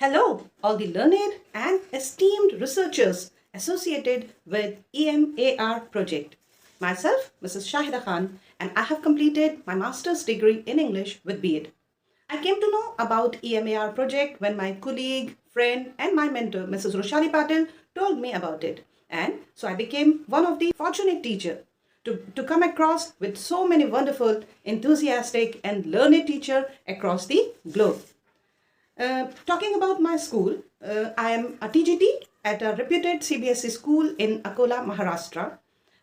Hello, all the learned and esteemed researchers associated with EMAR project. Myself, Mrs. Shahida Khan, and I have completed my master's degree in English with B.Ed. I came to know about EMAR project when my colleague, friend, and my mentor, Mrs. Vrushali Patil, told me about it. And so I became one of the fortunate teachers to come across with so many wonderful, enthusiastic, and learned teachers across the globe. Talking about my school, I am a TGT at a reputed CBSE school in Akola, Maharashtra,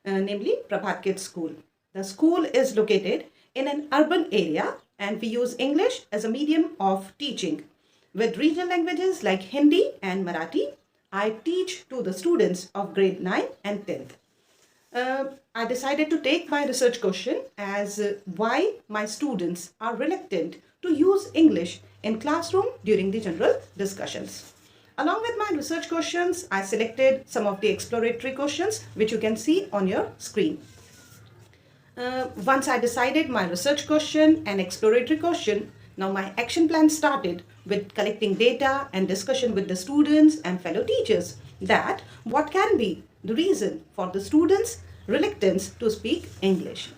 namely Prabhat Kids School. The school is located in an urban area and we use English as a medium of teaching. With regional languages like Hindi and Marathi, I teach to the students of grade 9 and 10th. I decided to take my research question as why my students are reluctant to use English in classroom during the general discussions. Along with my research questions, I selected some of the exploratory questions which you can see on your screen. Once I decided my research question and exploratory question, now my action plan started with collecting data and discussion with the students and fellow teachers that what can be the reason for the students' reluctance to speak English.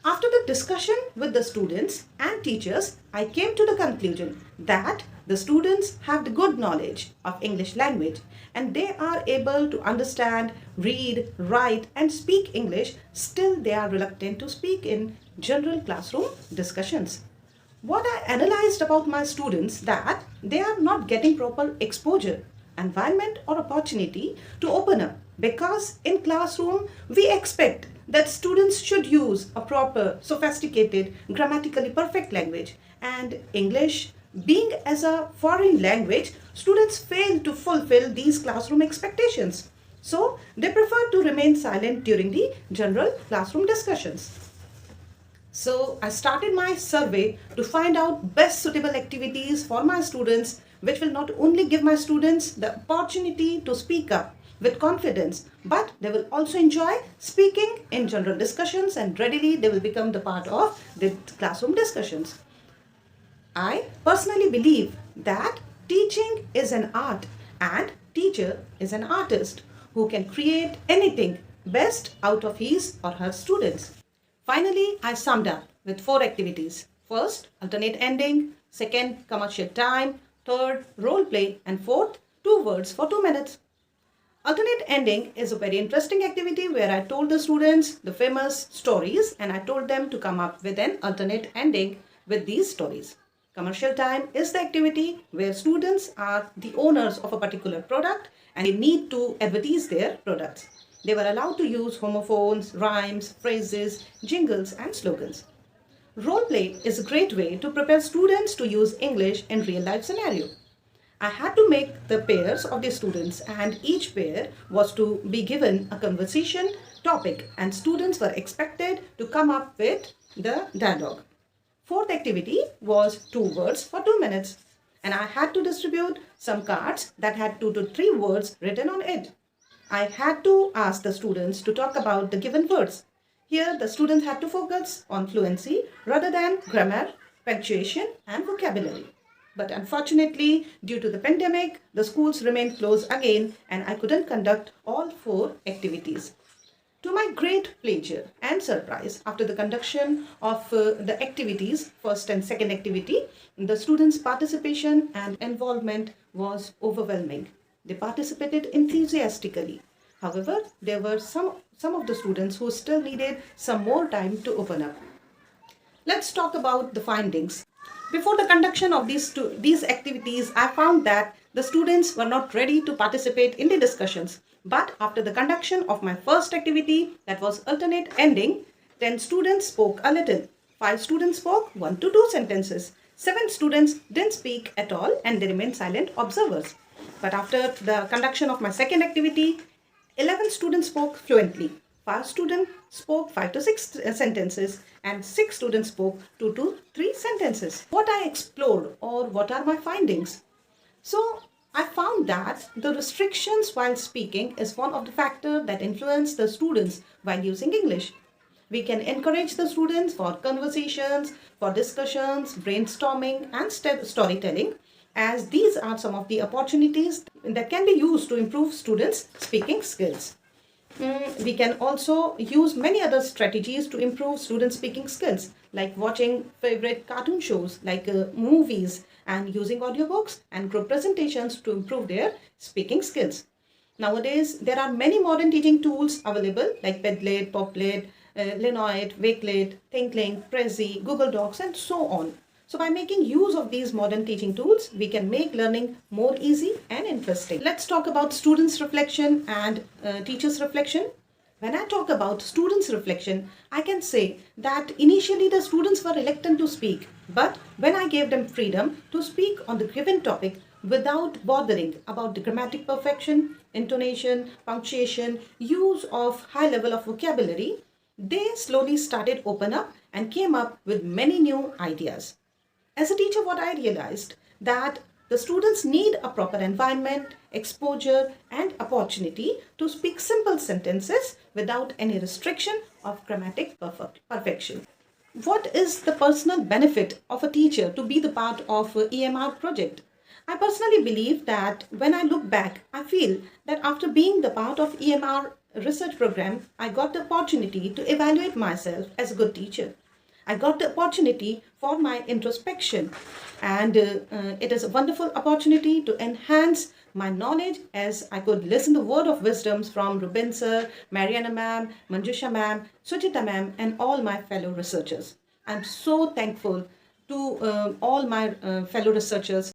After the discussion with the students and teachers, I came to the conclusion that the students have the good knowledge of English language and they are able to understand, read, write and speak English. Still they are reluctant to speak in general classroom discussions. What I analyzed about my students that they are not getting proper exposure, environment or opportunity to open up, because in classroom we expect that students should use a proper, sophisticated, grammatically perfect language, and English being as a foreign language, students fail to fulfill these classroom expectations. So they prefer to remain silent during the general classroom discussions. So I started my survey to find out best suitable activities for my students, which will not only give my students the opportunity to speak up with confidence, but they will also enjoy speaking in general discussions and readily they will become the part of the classroom discussions. I personally believe that teaching is an art and teacher is an artist who can create anything best out of his or her students. Finally, I summed up with 4 activities. First, alternate ending. Second, commercial time. Third, role play. And fourth, 2 words for 2 minutes. Alternate ending is a very interesting activity where I told the students the famous stories and I told them to come up with an alternate ending with these stories. Commercial time is the activity where students are the owners of a particular product and they need to advertise their products. They were allowed to use homophones, rhymes, phrases, jingles and slogans. Role play is a great way to prepare students to use English in real life scenario. I had to make the pairs of the students and each pair was to be given a conversation topic and students were expected to come up with the dialogue. Fourth activity was 2 words for 2 minutes and I had to distribute some cards that had 2 to 3 words written on it. I had to ask the students to talk about the given words. Here the students had to focus on fluency rather than grammar, punctuation and vocabulary. But unfortunately, due to the pandemic, the schools remained closed again and I couldn't conduct all 4 activities. To my great pleasure and surprise, after the conduction of the activities, first and second activity, the students' participation and involvement was overwhelming. They participated enthusiastically. However, there were some of the students who still needed some more time to open up. Let's talk about the findings. Before the conduction of these activities, I found that the students were not ready to participate in the discussions. But after the conduction of my first activity, that was alternate ending, 10 students spoke a little. 5 students spoke 1 to 2 sentences. 7 students didn't speak at all and they remained silent observers. But after the conduction of my second activity, 11 students spoke fluently. 5 students spoke 5 to 6 sentences and 6 students spoke 2 to 3 sentences. What I explored or what are my findings? So I found that the restrictions while speaking is one of the factors that influence the students while using English. We can encourage the students for conversations, for discussions, brainstorming and storytelling. as these are some of the opportunities that can be used to improve students' speaking skills. We can also use many other strategies to improve student speaking skills, like watching favorite cartoon shows, like movies, and using audiobooks and group presentations to improve their speaking skills. Nowadays, there are many modern teaching tools available like Padlet, Poplet, Linoit, Wakelet, ThinkLink, Prezi, Google Docs, and so on. So by making use of these modern teaching tools, we can make learning more easy and interesting. Let's talk about students' reflection and teachers' reflection. When I talk about students' reflection, I can say that initially the students were reluctant to speak, but when I gave them freedom to speak on the given topic without bothering about the grammatic perfection, intonation, punctuation, use of high level of vocabulary, they slowly started open up and came up with many new ideas. As a teacher, what I realized that the students need a proper environment, exposure, and opportunity to speak simple sentences without any restriction of grammatic perfection. What is the personal benefit of a teacher to be the part of a EMR project? I personally believe that when I look back, I feel that after being the part of EMR research program, I got the opportunity to evaluate myself as a good teacher. I got the opportunity for my introspection, and it is a wonderful opportunity to enhance my knowledge as I could listen to word of wisdoms from Ruben sir, Marriana ma'am, Manjusha ma'am, Suchita ma'am, and all my fellow researchers. I'm so thankful to all my fellow researchers